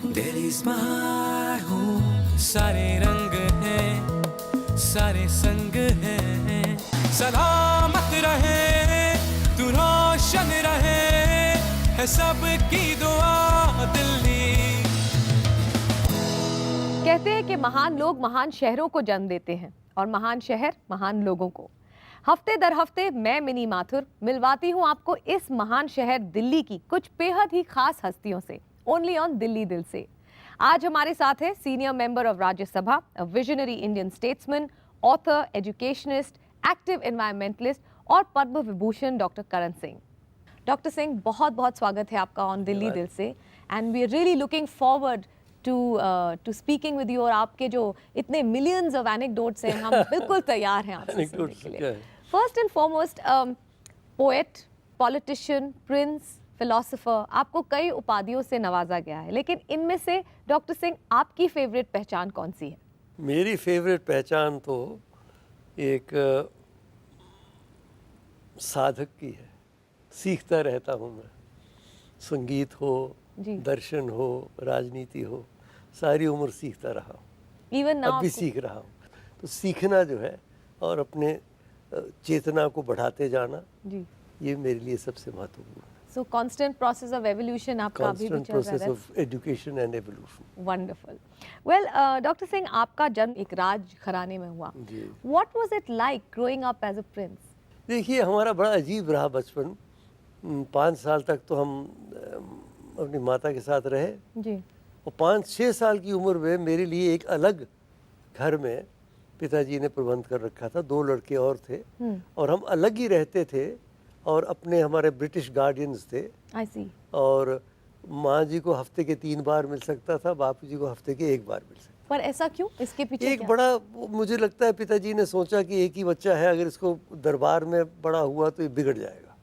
Delhi smile हूँ, सारे रंग हैं, सारे संग हैं। सलामत रहे, तू रोशन रहे, है सबकी दुआ दिल्ली। कहते हैं कि महान लोग महान शहरों को जन्म देते हैं और महान शहर महान लोगों को। हफ्ते दर हफ्ते मैं मिनी माथुर मिलवाती हूँ आपको इस महान शहर दिल्ली की कुछ बेहद ही खास हस्तियों से, ओनली ऑन दिल्ली दिल से। आज हमारे साथ है senior member of Rajya Sabha, a visionary Indian statesman, author, educationist, active environmentalist और पद्म विभूषण डॉक्टर करण सिंह। डॉक्टर सिंह, बहुत बहुत स्वागत है आपका ऑन दिल्ली दिल से, and we are really looking forward to speaking with you. और आपके जो इतने मिलियंस ऑफ एनेक्डोट्स हैं, हम बिल्कुल तैयार हैं आपसे सुनने के लिए। First and foremost, poet, politician, Prince, philosopher, आपको कई उपाधियों से नवाजा गया है, लेकिन इनमें से डॉक्टर सिंह आपकी फेवरेट पहचान कौन सी है? मेरी फेवरेट पहचान तो एक साधक की है। सीखता रहता हूँ मैं, संगीत हो, दर्शन हो, राजनीति हो, सारी उम्र सीखता रहा हूँ। इवन अब भी सीख रहा हूँ। तो सीखना जो है और अपने चेतना को बढ़ाते जाना, जी, ये मेरे लिए सबसे महत्वपूर्ण है। So constant process of evolution आपका अभी भी चल रहा है। Constant process of education and evolution. Wonderful. Well doctor Singh, आपका जन्म एक राज घराने में हुआ। What was it like growing up as a prince? देखिए, हमारा बड़ा अजीब रहा बचपन। 5 साल तक तो हम अपनी माता के साथ रहे जी, और 5-6 साल की उम्र में मेरे लिए एक अलग घर में पिताजी ने प्रबंध कर रखा था। 2 लड़के और थे और हम अलग ही रहते थे और अपने हमारे ब्रिटिश गार्डियंस थे। आई सी। और माँ जी को हफ्ते के 3 बार मिल सकता था, बापू जी को हफ्ते के 1 बार मिल सकता था। पर ऐसा क्यों? इसके पीछे एक क्या? बड़ा, मुझे लगता है पिताजी ने सोचा कि एक ही बच्चा है, अगर इसको दरबार में बड़ा हुआ तो ये बिगड़ जाएगा,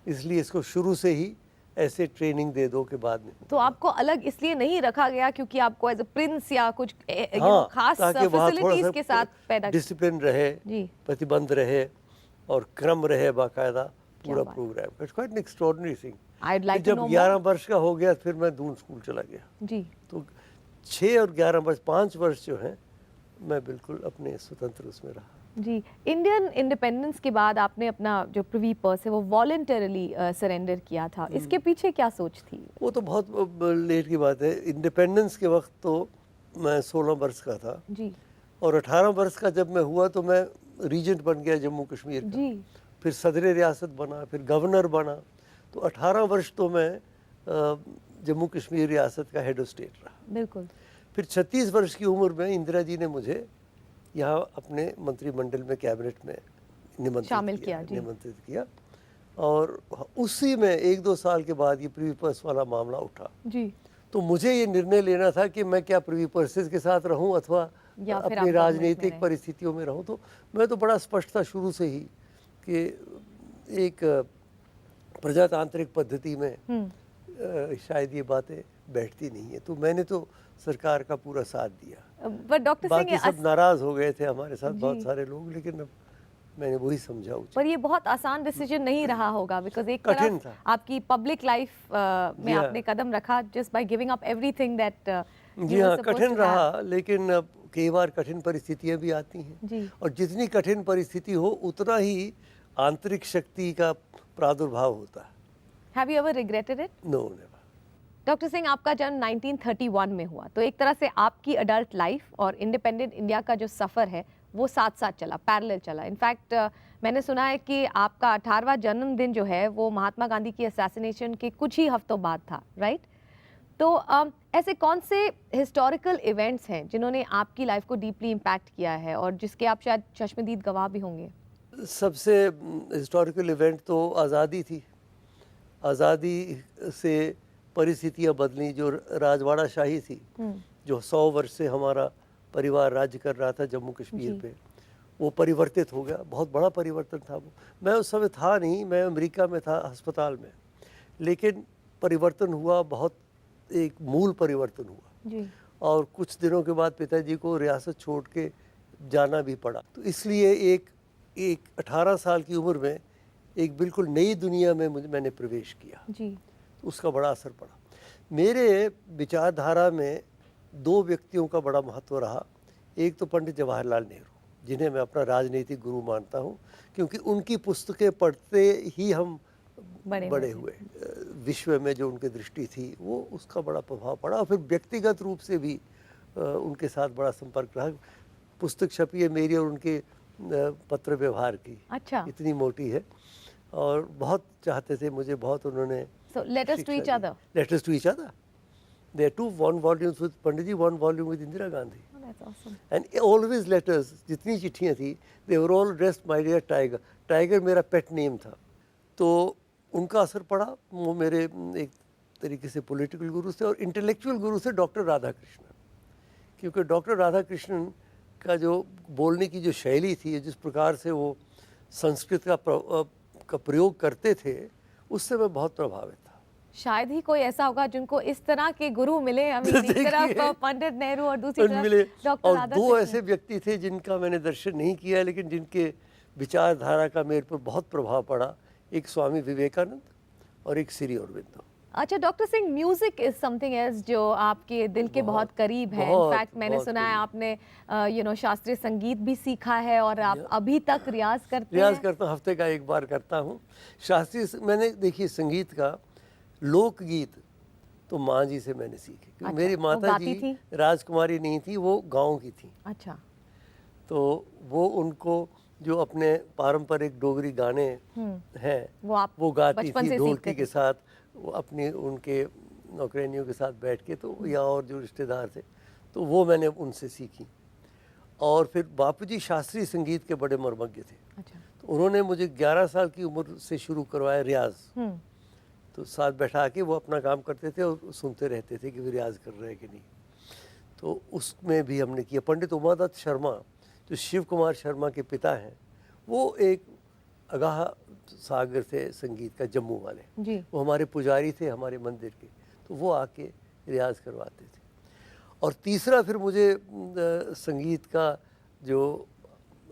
इसलिए इसको शुरू से ही ऐसे ट्रेनिंग दे दो के बाद में। तो आपको अलग इसलिए नहीं रखा गया क्योंकि आपको एज अ प्रिंस या कुछ खास ताकि वहाँ फैसिलिटीज के साथ पैदा डिसिप्लिन रहे, प्रतिबंध रहे और क्रम रहे, बाकायदा पूरा programme. It's quite an extraordinary thing. I'd like to जब know 11 वर्ष का हो गया फिर मैं दून स्कूल चला गया। जी, तो 6 और 11 वर्ष, 5 वर्ष जो हैं मैं बिल्कुल अपने स्वतंत्र उसमें रहा। जी, इंडियन इंडिपेंडेंस के बाद आपने अपना जो प्रिवी पर्स है वो वॉलंटरली सरेंडर किया था। इसके पीछे क्या सोच थी? वो तो बहुत लेट की बात है। इंडिपेंडेंस के वक्त तो मैं 16 वर्ष का था जी, और 18 वर्ष का जब मैं हुआ तो मैं रीजेंट बन गया जम्मू कश्मीर का। जी, फिर सदर रियासत बना, फिर गवर्नर बना। तो 18 वर्ष तो मैं जम्मू कश्मीर रियासत का हेड ऑफ स्टेट रहा। बिल्कुल। फिर 36 वर्ष की उम्र में इंदिरा जी ने मुझे यहाँ अपने मंत्रिमंडल में, कैबिनेट में निमंत्रित किया और उसी में 1-2 साल के बाद ये प्रिवी पर्स वाला मामला उठा जी। तो मुझे ये निर्णय लेना था कि मैं क्या प्रिवी पर्सेस के साथ रहूं अथवा अपनी राजनीतिक परिस्थितियों में रहूं। तो मैं तो बड़ा स्पष्ट था शुरू से ही कि एक प्रजातांत्रिक पद्धति में शायद ये बातें बैठती नहीं है। तो मैंने तो सरकार का पूरा साथ दिया। डॉक्टर सिंह, बाकी सब नाराज हो गए थे हमारे साथ, बहुत सारे लोग, लेकिन अब मैंने वही समझा। पर ये बहुत आसान डिसीजन नहीं रहा होगा, बिकॉज एक तरफ आपकी पब्लिक लाइफ में आपने कदम रखा just by giving up everything that. जी हाँ, कठिन रहा, लेकिन अब कई बार कठिन परिस्थितियां भी आती हैं और जितनी कठिन परिस्थिति हो उतना ही आंतरिक शक्ति का प्रादुर्भाव होता है। Have you ever regretted it? No, never. Doctor Singh, आपका जन्म 1931 में हुआ, तो एक तरह से आपकी अडल्ट लाइफ और इंडिपेंडेंट इंडिया का जो सफ़र है वो साथ साथ चला, पैरेलल चला। इनफैक्ट मैंने सुना है कि आपका 18वां जन्मदिन जो है वो महात्मा गांधी की असैसिनेशन के कुछ ही हफ्तों बाद था, राइट? तो ऐसे कौन से हिस्टोरिकल इवेंट्स हैं जिन्होंने आपकी लाइफ को डीपली इम्पैक्ट किया है और जिसके आप शायद चश्मदीद गवाह भी होंगे? सबसे हिस्टोरिकल इवेंट तो आज़ादी थी। आज़ादी से परिस्थितियाँ बदली। जो राजवाड़ा शाही थी, जो 100 वर्ष से हमारा परिवार राज्य कर रहा था जम्मू कश्मीर पे, वो परिवर्तित हो गया। बहुत बड़ा परिवर्तन था वो। मैं उस समय था नहीं, मैं अमेरिका में था, अस्पताल में, लेकिन परिवर्तन हुआ, बहुत एक मूल परिवर्तन हुआ जी। और कुछ दिनों के बाद पिताजी को रियासत छोड़ के जाना भी पड़ा। तो इसलिए एक 18 साल की उम्र में एक बिल्कुल नई दुनिया में मैंने प्रवेश किया जी। तो उसका बड़ा असर पड़ा। मेरे विचारधारा में दो व्यक्तियों का बड़ा महत्व रहा। एक तो पंडित जवाहरलाल नेहरू, जिन्हें मैं अपना राजनीतिक गुरु मानता हूँ, क्योंकि उनकी पुस्तकें पढ़ते ही हम बड़े हुए। विश्व में जो उनकी दृष्टि थी वो उसका बड़ा प्रभाव पड़ा, और फिर व्यक्तिगत रूप से भी उनके साथ बड़ा संपर्क रहा। पुस्तक छपी है मेरी और उनके पत्र व्यवहार की। अच्छा। इतनी मोटी है, और बहुत चाहते थे मुझे, बहुत उन्होंने। So letters to each other. Letters to each other. There are one volumes with Pandit ji, one volume with Indira Gandhi. Oh, that's awesome. And always letters, जितनी चिट्ठियाँ थी, they were all addressed my dear Tiger. Tiger मेरा pet name था। तो उनका असर पड़ा। वो मेरे एक तरीके से पॉलिटिकल गुरु थे, और इंटेलेक्चुअल गुरु थे डॉक्टर राधाकृष्णन। क्योंकि डॉक्टर राधाकृष्णन का जो बोलने की जो शैली थी, जिस प्रकार से वो संस्कृत का प्रयोग करते थे, उससे मैं बहुत प्रभावित था। शायद ही कोई ऐसा होगा जिनको इस तरह के गुरु मिले। एक तरफ पंडित नेहरू और दूसरी तरफ डॉक्टर राधाकृष्णन। दो ऐसे व्यक्ति थे जिनका मैंने दर्शन नहीं किया, लेकिन जिनके विचारधारा का मेरे पर बहुत प्रभाव पड़ा। एक स्वामी विवेकानंद और एक श्री अरविंदो। अच्छा doctor Singh, music is something else जो आपके दिल के बहुत करीब है। इनफैक्ट मैंने सुना है आपने शास्त्रीय संगीत भी सीखा है, और आप अभी तक रियाज करते हैं। रियाज करता हूँ, हफ्ते का एक बार करता हूँ। शास्त्रीय मैंने देखिए संगीत का लोकगीत तो माँ जी से मैंने सीखे। अच्छा, मेरी माता जी राजकुमारी नहीं थी, वो गाँव की थी। अच्छा। तो वो उनको जो अपने पारंपरिक डोगरी गाने हैं वो गाती थी ढोलकी के साथ। वो अपनी उनके नौकरानियों के साथ बैठ के, तो या और जो रिश्तेदार थे, तो वो मैंने उनसे सीखी। और फिर बापूजी शास्त्रीय संगीत के बड़े मर्मज्ञ थे। अच्छा। तो उन्होंने मुझे 11 साल की उम्र से शुरू करवाया रियाज। तो साथ बैठा के वो अपना काम करते थे और सुनते रहते थे कि वो रियाज कर रहे हैं कि नहीं। तो उसमें भी हमने किया। पंडित उमादत्त शर्मा, जो शिव कुमार शर्मा के पिता हैं, वो एक अगाह सागर थे संगीत का, जम्मू वाले जी। वो हमारे पुजारी थे हमारे मंदिर के। तो वो आके रियाज करवाते थे। और तीसरा फिर मुझे संगीत का जो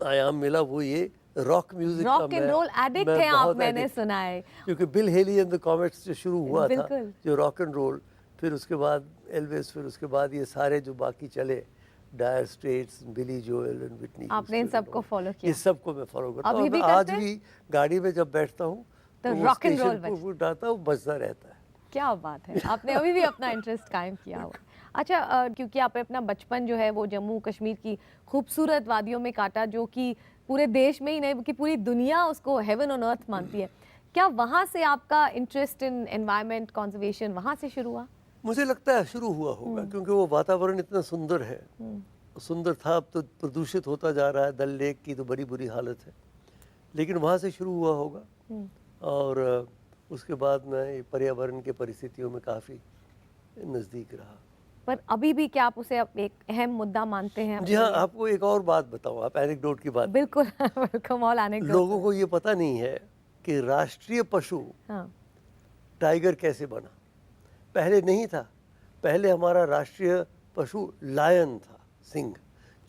आयाम मिला वो ये रॉक म्यूजिक का। रॉक एंड रोल एडिक्ट हैं आप, मैंने सुना है। क्योंकि Bill Haley and the Comets जो शुरू हुआ था, जो रॉक एंड रोल, फिर उसके बाद एल्विस, फिर उसके बाद ये सारे जो बाकी चले, Dire Straits, Billy Joel and Whitney, आपने इन सबको फॉलो किया? इस सबको मैं फॉलो करता हूँ। और आज भी गाड़ी में जब बैठता हूँ तो रॉक एंड रोल उठाता हूँ, बजता रहता है। क्या बात है, आपने अभी भी अपना इंटरेस्ट कायम किया हुआ। अच्छा, क्योंकि आपने अपना बचपन जो है वो जम्मू कश्मीर की खूबसूरत वादियों में काटा, जो कि पूरे देश में ही नहीं बल्कि पूरी दुनिया उसको हेवन ऑन अर्थ मानती है। क्या वहाँ से आपका इंटरेस्ट इन एनवायरनमेंट कंजर्वेशन वहाँ से शुरू हुआ? मुझे लगता है शुरू हुआ होगा, क्योंकि वो वातावरण इतना सुंदर है। सुंदर था, अब तो प्रदूषित होता जा रहा है। डल लेक की तो बड़ी बुरी हालत है, लेकिन वहाँ से शुरू हुआ होगा। और उसके बाद मैं पर्यावरण के परिस्थितियों में काफ़ी नज़दीक रहा। पर अभी भी क्या आप उसे एक अहम मुद्दा मानते हैं? जी हाँ, आपको एक और बात बताऊँ, आप एनेक्डोट की बात। बिल्कुल वेलकम ऑल एनेक्डोट। लोगों को ये पता नहीं है कि राष्ट्रीय पशु टाइगर कैसे बना। पहले नहीं था। पहले हमारा राष्ट्रीय पशु लायन था, सिंह,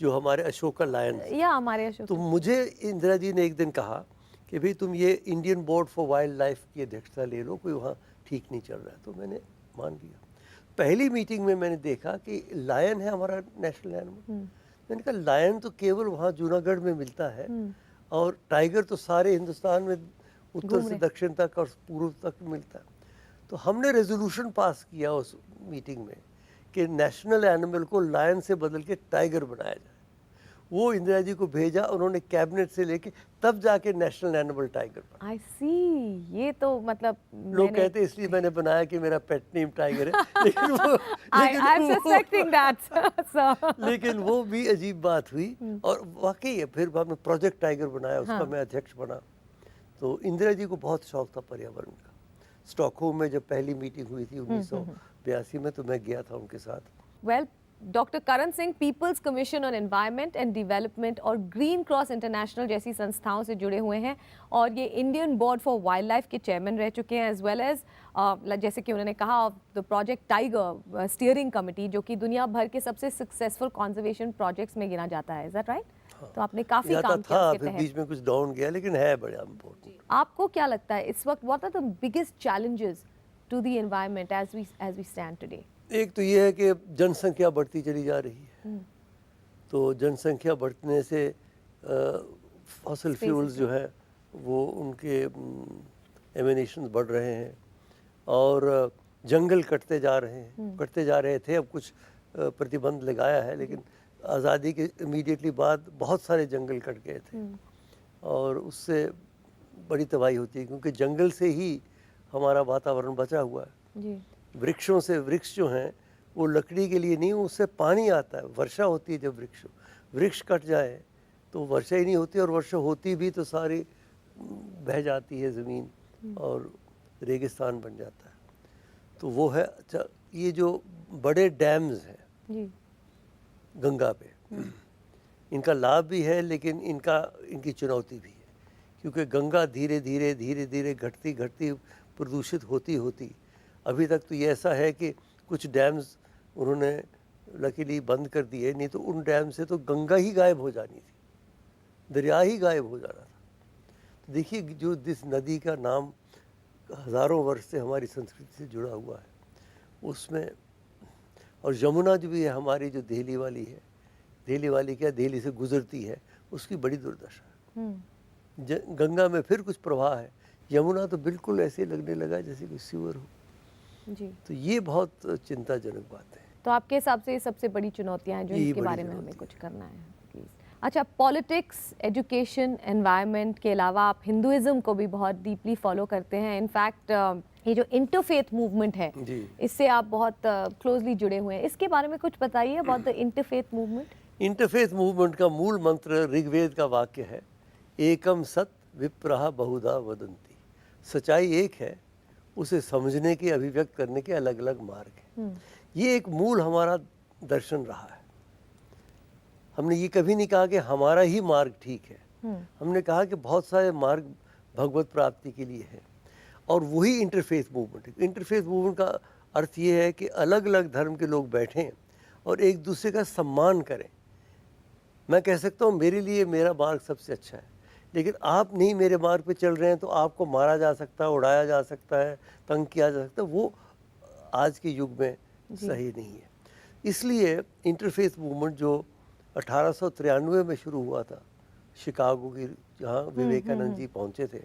जो हमारे अशोका लायन या हमारे अशोक। तो मुझे इंदिरा जी ने एक दिन कहा कि भाई तुम ये Indian Board for Wild life की अध्यक्षता ले लो, कोई वहाँ ठीक नहीं चल रहा है। तो मैंने मान लिया। पहली मीटिंग में मैंने देखा कि लायन है हमारा नेशनल एनिमल। मैंने कहा लायन तो केवल वहाँ जूनागढ़ में मिलता है, और टाइगर तो सारे हिंदुस्तान में उत्तर से दक्षिण तक और पूर्व तक मिलता है। तो हमने रेजोल्यूशन पास किया उस मीटिंग में कि नेशनल एनिमल को लायन से बदल के टाइगर बनाया जाए। वो इंदिरा जी को भेजा, उन्होंने कैबिनेट से लेके तब जाके नेशनल एनिमल टाइगर बना। आई सी, ये तो मतलब लोग कहते इसलिए मैंने बनाया कि मेरा पेट नेम टाइगर है, लेकिन वो भी अजीब बात हुई। और वाकई है, फिर हमने प्रोजेक्ट टाइगर बनाया, उसका मैं अध्यक्ष बना। तो इंदिरा जी को बहुत शौक था पर्यावरण का। स्टॉकहोम में जब पहली मीटिंग हुई थी 1982 में, तो मैं गया था उनके साथ। Well, doctor Karan Singh People's Commission on Environment and Development और ग्रीन क्रॉस इंटरनेशनल जैसी संस्थाओं से जुड़े हुए हैं, और ये Indian Board for Wild Life के चेयरमैन रह चुके हैं, एज वेल एज जैसे कि उन्होंने कहा of the project tiger steering committee, जो कि दुनिया भर के सबसे सक्सेसफुल कंजर्वेशन प्रोजेक्ट्स में गिना जाता है। Is that right? तो आपने काफी काम किया उसके तहत। बीच में कुछ डाउन गया, लेकिन है बड़ा इम्पोर्टेंट। आपको क्या लगता है इस वक्त what are the biggest challenges to the environment as we stand today? एक तो ये है कि जनसंख्या बढ़ती चली जा रही है, तो जनसंख्या बढ़ने से फॉसिल फ्यूल्स जो है वो उनके एमिनेशन बढ़ रहे हैं और जंगल कटते जा रहे थे। अब कुछ प्रतिबंध लगाया है, लेकिन आज़ादी के इमीडिएटली बाद बहुत सारे जंगल कट गए थे और उससे बड़ी तबाही होती है, क्योंकि जंगल से ही हमारा वातावरण बचा हुआ है। जी। वृक्षों से, वृक्ष जो हैं वो लकड़ी के लिए नहीं, उससे पानी आता है, वर्षा होती है। जब वृक्ष कट जाए तो वर्षा ही नहीं होती, और वर्षा होती भी तो सारी बह जाती है ज़मीन और रेगिस्तान बन जाता है। तो वो है। अच्छा, ये जो बड़े डैम्स हैं जी। गंगा पे, इनका लाभ भी है लेकिन इनकी चुनौती भी है, क्योंकि गंगा धीरे धीरे घटती प्रदूषित होती अभी तक तो ये ऐसा है कि कुछ डैम्स उन्होंने लकीली बंद कर दिए, नहीं तो उन डैम से तो गंगा ही गायब हो जानी थी, दरिया ही गायब हो जाना था। तो देखिए, जो जिस नदी का नाम हज़ारों वर्ष से हमारी संस्कृति से जुड़ा हुआ है उसमें, और यमुना जो भी है हमारी, जो दिल्ली वाली क्या दिल्ली से गुजरती है, उसकी बड़ी दुर्दशा है। गंगा में फिर कुछ प्रवाह है, यमुना तो बिल्कुल ऐसे लगने लगा जैसे कोई सीवर हो। जी। तो ये बहुत चिंताजनक बात है। तो आपके हिसाब से ये सबसे बड़ी चुनौतियां हैं जो इनके बारे में हमें कुछ करना है, प्लीज। अच्छा, पॉलिटिक्स, एजुकेशन, एनवायरनमेंट के अलावा आप हिंदुइज्म को भी बहुत डीपली फॉलो करते हैं। इनफैक्ट ये जो इंटरफेथ मूवमेंट है, इससे आप बहुत क्लोजली जुड़े हुए हैं। इसके बारे में कुछ बताइए about the interfaith movement. Interfaith movement का मूल मंत्र ऋग्वेद का वाक्य है, एकम सत विप्रहा बहुधा वदंती। सच्चाई एक है, उसे समझने के, अभिव्यक्त करने के अलग अलग मार्ग हैं। ये एक मूल हमारा दर्शन रहा है। हमने ये कभी नहीं कहा कि हमारा ही मार्ग ठीक है। हमने कहा कि बहुत सारे मार्ग भगवत प्राप्ति के लिए हैं, और वही इंटरफेथ मूवमेंट है। इंटरफेथ मूवमेंट का अर्थ ये है कि अलग अलग धर्म के लोग बैठें और एक दूसरे का सम्मान करें। मैं कह सकता हूँ मेरे लिए मेरा मार्ग सबसे अच्छा है, लेकिन आप नहीं मेरे मार्ग पे चल रहे हैं तो आपको मारा जा सकता है, उड़ाया जा सकता है, तंग किया जा सकता है। वो आज के युग में सही नहीं है। इसलिए इंटरफेथ मूवमेंट जो 1893 में शुरू हुआ था, शिकागो की, जहाँ विवेकानंद जी पहुँचे थे,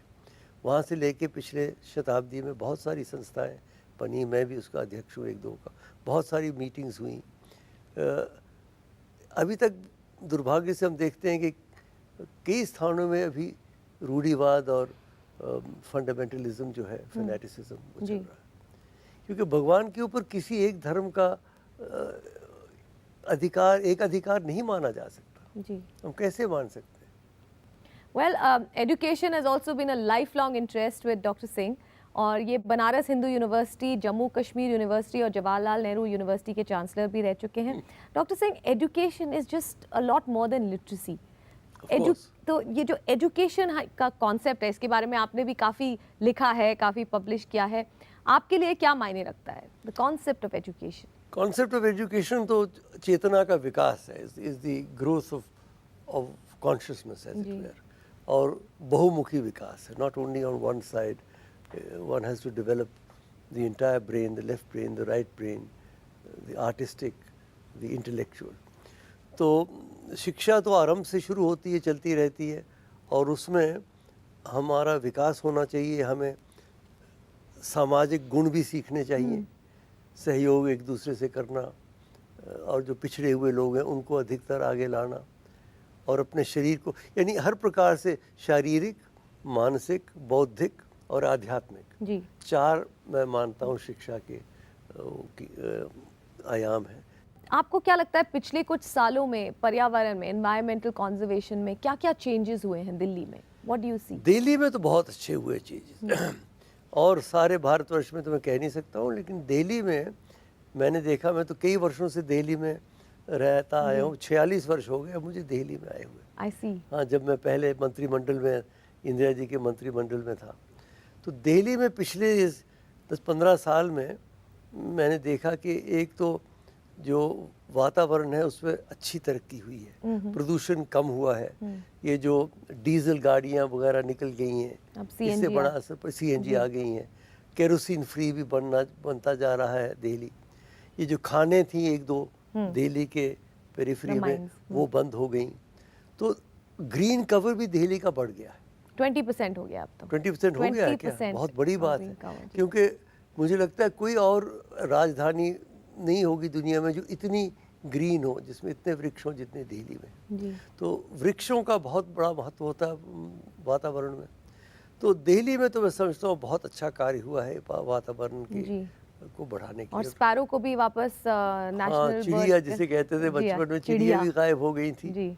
वहाँ से लेके पिछले शताब्दी में बहुत सारी संस्थाएं बनी। मैं भी उसका अध्यक्ष हूँ, एक दो का। बहुत सारी मीटिंग्स हुई। अभी तक दुर्भाग्य से हम देखते हैं कि कई स्थानों में अभी रूढ़िवाद और फंडामेंटलिज्म जो है, फैनेटिसिज्म वो चल रहा है, क्योंकि भगवान के ऊपर किसी एक धर्म का एक अधिकार नहीं माना जा सकता। जी। हम कैसे मान सकते हैं? Well, education has also been a lifelong interest with Dr. Singh, और ये बनारस हिंदू यूनिवर्सिटी, जम्मू कश्मीर यूनिवर्सिटी और जवाहरलाल नेहरू यूनिवर्सिटी के चांसलर भी रह चुके हैं। Doctor Singh, education is just a lot more than literacy. तो ये जो एजुकेशन का कॉन्सेप्ट है, इसके बारे में आपने भी काफ़ी लिखा है, काफ़ी पब्लिश किया है। आपके लिए क्या मायने रखता है the concept of education? Concept of education तो चेतना का विकास है, is the growth of consciousness as it were, और बहुमुखी विकास है। Not only on one side, one has to develop the entire brain, the left brain, the right brain, the artistic, the intellectual. तो शिक्षा तो आरंभ से शुरू होती है, चलती रहती है, और उसमें हमारा विकास होना चाहिए। हमें सामाजिक गुण भी सीखने चाहिए, सहयोग एक दूसरे से करना, और जो पिछड़े हुए लोग हैं उनको अधिकतर आगे लाना, और अपने शरीर को, यानी हर प्रकार से शारीरिक, मानसिक, बौद्धिक और आध्यात्मिक, जी, 4 मैं मानता हूँ शिक्षा के आयाम हैं। आपको क्या लगता है पिछले कुछ सालों में पर्यावरण में, एनवायरमेंटल कंजर्वेशन में क्या क्या चेंजेस हुए हैं दिल्ली में? What do you see? Delhi में तो बहुत अच्छे हुए चेंजेस, और सारे भारतवर्ष में तो मैं कह नहीं सकता हूँ, लेकिन दिल्ली में मैंने देखा, मैं तो कई वर्षों से दिल्ली में रहता आया हूँ, 46 वर्ष हो गए मुझे दिल्ली में आए हुए। आई सी। हाँ, जब मैं पहले मंत्रिमंडल में, इंदिरा जी के मंत्रिमंडल में था, तो दिल्ली में पिछले 10-15 साल में मैंने देखा कि एक तो जो वातावरण है उसमें अच्छी तरक्की हुई है, प्रदूषण कम हुआ है, ये जो डीजल गाड़ियाँ वगैरह निकल गई हैं, इससे बड़ा असर पर CNG आ गई हैं, केरोसिन फ्री भी बनता जा रहा है दिल्ली। ये जो खाने थी एक दो दिल्ली के पेरिफेरी में वो बंद हो गई, तो ग्रीन कवर भी दिल्ली का बढ़ गया है। 20% हो गया अब तो। 20% हो गया है क्या? 20% बहुत बड़ी बात green है, cover, जी। क्योंकि मुझे लगता है कोई और राजधानी नहीं होगी दुनिया में जो इतनी ग्रीन हो, जिसमें इतने वृक्ष हों जितने दिल्ली में। जी। तो वृक्षों का बहुत बड़ा महत्व होता है वातावरण में। तो दिल्ली में तो मैं समझता हूँ बहुत अच्छा कार्य हुआ है वातावरण जी। को बढ़ाने के और लिए। स्पैरो को भी वापस हाँ, नेशनल चिड़िया जिसे कहते थे बचपन में, चिड़िया भी गायब हो गई थी। जी।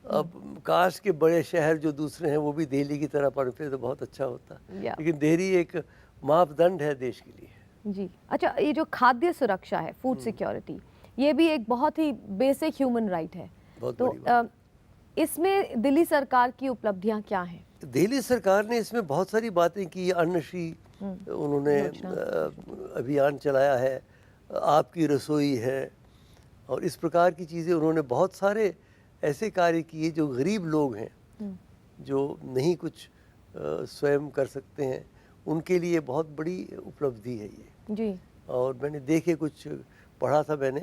अब काश के बड़े शहर जो दूसरे हैं वो भी दिल्ली की तरह पनपे तो बहुत अच्छा होता, या। लेकिन दिल्ली एक मापदंड है देश के लिए। जी। अच्छा, ये जो खाद्य सुरक्षा है, फूड सिक्योरिटी, ये भी एक बहुत ही बेसिक ह्यूमन राइट है। बहुत तो बड़ी बात। इसमें दिल्ली सरकार की उपलब्धियां क्या हैं? दिल्ली सरकार ने इसमें बहुत सारी बातें की। अन्नश्री उन्होंने अभियान चलाया है, आपकी रसोई है, और इस प्रकार की चीज़ें उन्होंने बहुत सारे ऐसे कार्य किए जो गरीब लोग हैं, जो नहीं कुछ स्वयं कर सकते हैं, उनके लिए बहुत बड़ी उपलब्धि है ये। जी। और मैंने देखे कुछ पढ़ा था मैंने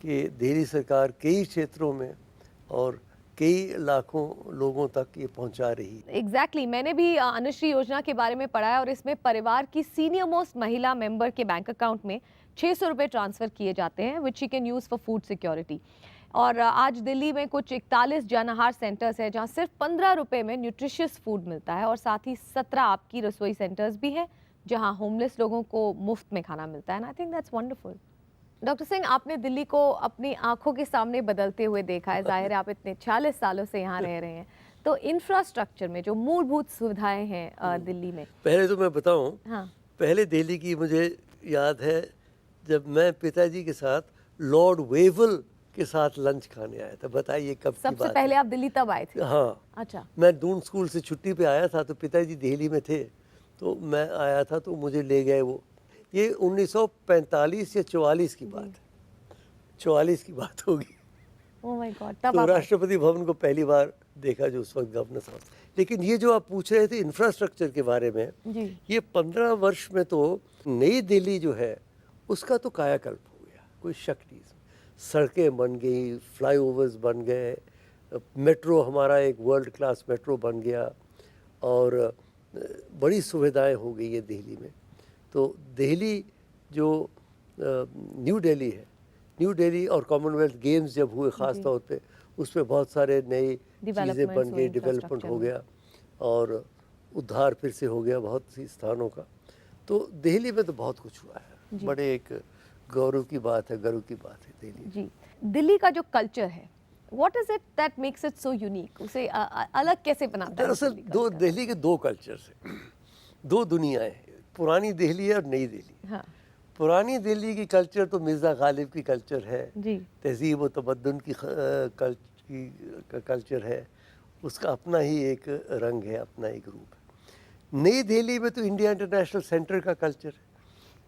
कि दिल्ली सरकार कई क्षेत्रों में और कई लाखों लोगों तक ये पहुंचा रही है। एग्जैक्टली, मैंने भी अनुश्री योजना के बारे में पढ़ा है, और इसमें परिवार की सीनियर मोस्ट महिला मेंबर के बैंक अकाउंट में 600 रुपये ट्रांसफर किए जाते हैं, which she can use for food security. और आज दिल्ली में कुछ 41 जन आहार सेंटर्स है जहां सिर्फ 15 रुपए में न्यूट्रिशियस फूड मिलता है, और साथ ही 17 आपकी रसोई सेंटर्स भी हैं जहां होमलेस लोगों को मुफ्त में खाना मिलता है। And I think that's wonderful. Doctor Singh, आपने दिल्ली को अपनी आंखों के सामने बदलते हुए देखा है, जाहिर है आप इतने 40 सालों से यहाँ रह रहे हैं। तो इंफ्रास्ट्रक्चर में जो मूलभूत सुविधाएं हैं दिल्ली में, पहले तो मैं बताऊं, हाँ, पहले दिल्ली की मुझे याद है जब मैं पिताजी के साथ लॉर्ड वेवल के साथ लंच खाने आया था। बताइए कब की सबसे बात पहले है? आप दिल्ली तब आए थे? हाँ, अच्छा। मैं दून स्कूल से छुट्टी पे आया था तो पिताजी दिल्ली में थे, तो मैं आया था तो मुझे ले गए वो। ये 1945 या 44 की बात है, 44 की बात होगी। ओह माय गॉड, तब तो आप राष्ट्रपति भवन को पहली बार देखा जो उस वक्त गवर्नर साहब। लेकिन ये जो आप पूछ रहे थे इंफ्रास्ट्रक्चर के बारे में, जी। ये 15 वर्ष में तो नई दिल्ली जो है उसका तो कायाकल्प हो गया, कोई शक नहीं। सड़कें बन गई, फ्लाईओवर्स बन गए, मेट्रो हमारा एक वर्ल्ड क्लास मेट्रो बन गया, और बड़ी सुविधाएं हो गई है दिल्ली में। तो दिल्ली जो न्यू दिल्ली है, न्यू दिल्ली और कॉमनवेल्थ गेम्स जब हुए ख़ास तौर पे, उसमें बहुत सारे नई चीज़ें बन गई, डेवलपमेंट हो गया और उद्धार फिर से हो गया बहुत सी स्थानों का। तो दिल्ली में तो बहुत कुछ हुआ है, बड़े एक गौरव की बात है, गर्व की बात है दिल्ली। जी। दिल्ली का जो कल्चर है, what is it that makes it so unique? उसे अलग कैसे बनाता है? दरअसल दिल्ली के दो कल्चर्स हैं, दो दुनियाएं हैं, पुरानी दिल्ली और नई दिल्ली। हाँ पुरानी दिल्ली की कल्चर तो मिर्ज़ा गालिब की कल्चर है, जी, तहजीब व तमद्दुन की कल्चर है, उसका अपना ही एक रंग है, अपना एक रूप है। नई दिल्ली में तो इंडिया इंटरनेशनल सेंटर का कल्चर है,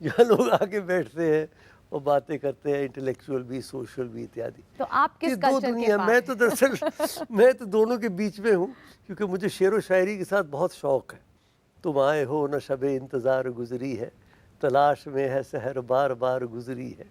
जहाँ लोग आके बैठते हैं और बातें करते हैं, इंटेलेक्चुअल भी, सोशल भी इत्यादि। तो आप किस ये दो कल्चर के दुनिया, पास मैं हैं? तो दरअसल मैं तो दोनों के बीच में हूँ, क्योंकि मुझे शेर व शायरी के साथ बहुत शौक़ है। तुम आए हो न शबे इंतज़ार गुजरी है, तलाश में है सहर बार बार गुजरी है,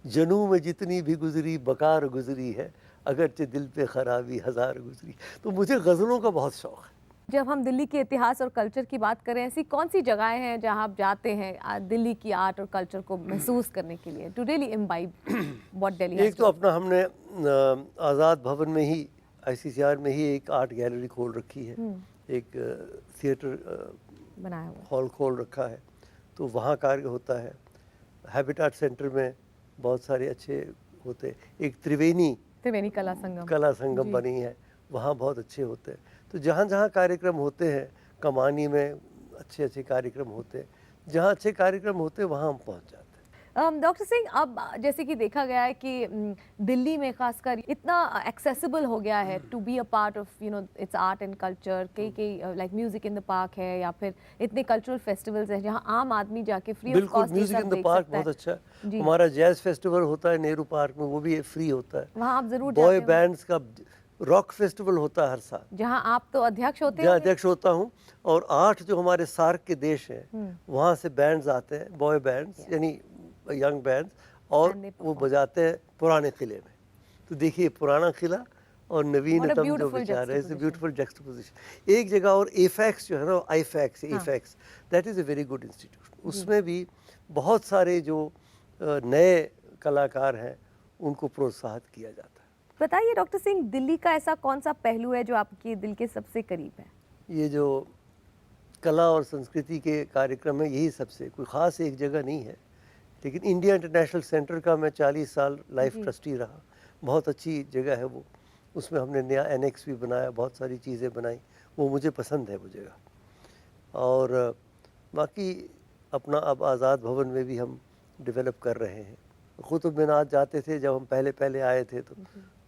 जनू में जितनी भी गुजरी बकार गुजरी है, अगरचे दिल पे खराबी हज़ार गुजरी। तो मुझे गज़लों का बहुत शौक़ है। जब हम दिल्ली के इतिहास और कल्चर की बात करें, ऐसी कौन सी जगहें हैं जहां आप जाते हैं दिल्ली की आर्ट और कल्चर को महसूस करने के लिए, to really imbibe what Delhi has? एक तो अपना हमने आज़ाद भवन में ही, ICCR में ही एक आर्ट गैलरी खोल रखी है, एक थिएटर बनाया हुआ हॉल खोल रखा है, तो वहाँ कार्य होता है। हैबिटेट सेंटर में बहुत सारे अच्छे होते, एक त्रिवेणी कला संगम बनी है, वहाँ बहुत अच्छे होते हैं। तो जहाँ जहाँ कार्यक्रम होते हैं, कमानी में अच्छे अच्छे कार्यक्रम होते हैं, जहाँ अच्छे कार्यक्रम होते हैं वहाँ हम पहुँच जाते हैं। डॉक्टर सिंह, अब जैसे कि देखा गया है कि दिल्ली में खासकर इतना एक्सेसिबल हो गया है to be a part of its art and culture. कई like music in the park है, या फिर इतने कल्चरल फेस्टिवल्स हैं जहाँ आम आदमी जाके free of cost music in the park बहुत अच्छा है। हमारा जैज फेस्टिवल होता है नेहरू पार्क में, वो भी फ्री होता है। वहाँ आप जरूर बॉय बैंड्स का रॉक फेस्टिवल होता है हर साल, जहां आप तो अध्यक्ष होते जहाँ हैं। अध्यक्ष होता हूँ, और 8 जो हमारे सार्क के देश हैं वहाँ से बैंड्स आते हैं, बॉय बैंड्स यानी यंग बैंड्स, और And they वो बजाते हैं पुराने किले में। तो देखिए पुराना किला और नवीनतम जो beautiful विचार है, इट्स juxtaposition. ब्यूटीफुल जक्सटापोजिशन। एक जगह और एफेक्स जो है ना, एफेक्स that is a very good institute. उसमें भी बहुत सारे जो नए कलाकार हैं उनको प्रोत्साहित किया जाता है। बताइए डॉक्टर सिंह, दिल्ली का ऐसा कौन सा पहलू है जो आपके दिल के सबसे करीब है? ये जो कला और संस्कृति के कार्यक्रम है, यही सबसे, कोई ख़ास एक जगह नहीं है, लेकिन इंडिया इंटरनेशनल सेंटर का मैं 40 साल लाइफ ट्रस्टी रहा। बहुत अच्छी जगह है वो, उसमें हमने नया एनेक्स भी बनाया, बहुत सारी चीज़ें बनाई, वो मुझे पसंद है वो जगह। और बाकी अपना अब आज़ाद भवन में भी हम डेवलप कर रहे हैं। कुतुब मीनार जाते थे जब हम पहले आए थे, तो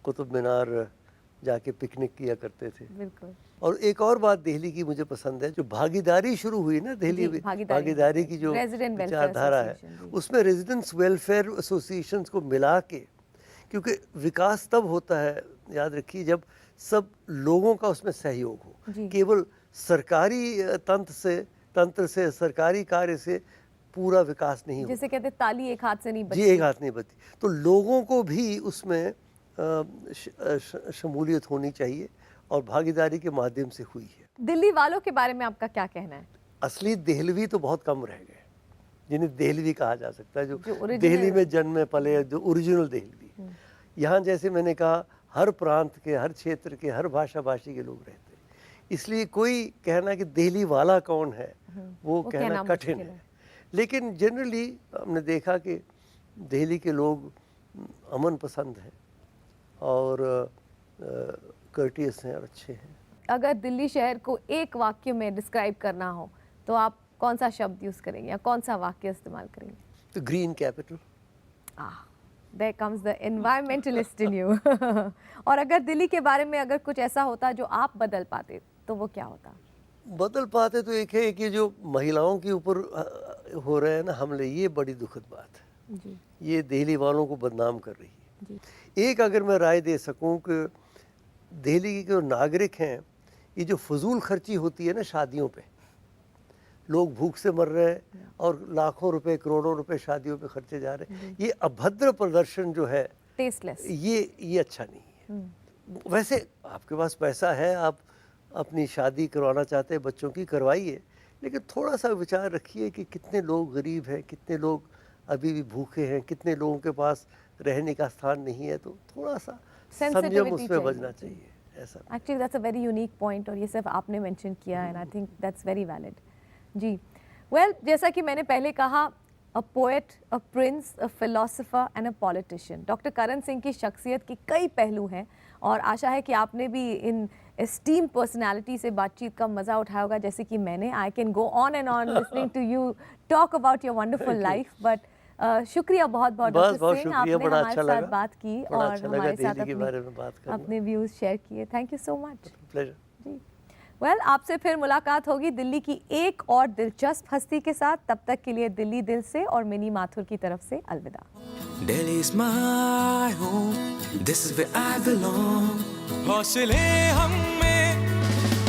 कुतुब मीनार जाके पिकनिक किया करते थे। बिल्कुल। और एक और बात दिल्ली की मुझे पसंद है, जो भागीदारी शुरू हुई ना दिल्ली में, भागीदारी की जो विचारधारा है, उसमें रेजिडेंट्स वेलफेयर एसोसिएशंस को मिला के, क्योंकि विकास तब होता है, याद रखिए, जब सब लोगों का उसमें सहयोग हो। केवल सरकारी तंत्र से सरकारी कार्य से पूरा विकास नहीं होता। जैसे कहते ताली एक हाथ से नहीं बजती। जी, एक हाथ नहीं बजती। तो लोगों को भी उसमें शमूलियत होनी चाहिए, और भागीदारी के माध्यम से हुई है। दिल्ली वालों के बारे में आपका क्या कहना है? असली देहलवी तो बहुत कम रह गए, जिन्हें देहलवी कहा जा सकता है, जो दिल्ली में जन्मे पले, जो ओरिजिनल देहलवी। यहाँ जैसे मैंने कहा, हर प्रांत के, हर क्षेत्र के, हर भाषा भाषी के लोग रहते हैं, इसलिए कोई कहना कि दिल्ली वाला कौन है वो कहना कठिन है। लेकिन जनरली हमने देखा कि दिल्ली के लोग अमन पसंद हैं और कर्टियस हैं और अच्छे हैं। अगर दिल्ली शहर को एक वाक्य में डिस्क्राइब करना हो तो आप कौन सा शब्द यूज करेंगे या कौन सा वाक्य इस्तेमाल करेंगे? तो green capital. There comes the environmentalist in you. और अगर दिल्ली के बारे में अगर कुछ ऐसा होता जो आप बदल पाते तो वो क्या होता? बदल पाते तो एक है कि जो महिलाओं के ऊपर हो रहे हैं ना हमले, ये बड़ी दुखद बात है जी। ये दिल्ली वालों को बदनाम कर रही है जी। एक अगर मैं राय दे सकूं कि दिल्ली के जो नागरिक हैं, ये जो फजूल खर्ची होती है ना शादियों पे, लोग भूख से मर रहे हैं और लाखों रुपए करोड़ों रुपए शादियों पे खर्चे जा रहे हैं, ये अभद्र प्रदर्शन जो है, टेस्टलेस, ये अच्छा नहीं है। वैसे आपके पास पैसा है, आप अपनी शादी करवाना चाहते हैं, बच्चों की करवाइए, लेकिन थोड़ा सा विचार रखिए कि कितने लोग गरीब हैं, कितने लोग अभी भी भूखे हैं, कितने लोगों के पास रहने का स्थान नहीं है, तो थोड़ा सा संयम उसमें बजना चाहिए। ऐसा actually that's a very unique point और ये सिर्फ आपने मेंशन किया है, and I think that's very valid. जी, वेल, जैसा कि मैंने पहले कहा, a poet, a prince, a philosopher and a politician, doctor Karan Singh की शख्सियत के कई पहलू हैं और आशा है कि आपने भी इन एस्टीम पर्सनालिटी से बातचीत का मज़ा उठाया होगा, जैसे कि मैंने। I can go on and on listening to you talk about your wonderful life, but शुक्रिया बहुत बहुत डॉक्टर सिंह, आपने हमारे साथ बात की और हमारे साथ अपने व्यूज़ शेयर किए। Thank you so much. Pleasure. जी, वेल, आपसे फिर मुलाकात होगी दिल्ली की एक और दिलचस्प हस्ती के साथ। तब तक के लिए दिल्ली दिल से और मिनी माथुर की तरफ से अलविदा। Delhi's my home, this is where I belong. हौसले हमें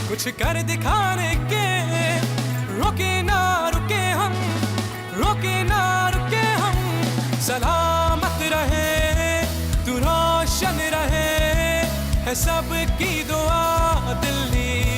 कुछ कर दिखाने के, रुके ना रुके हम, रुके ना रुके हम, सलामत रहे तू, रोशन रहे है सबकी दुआ दिल्ली।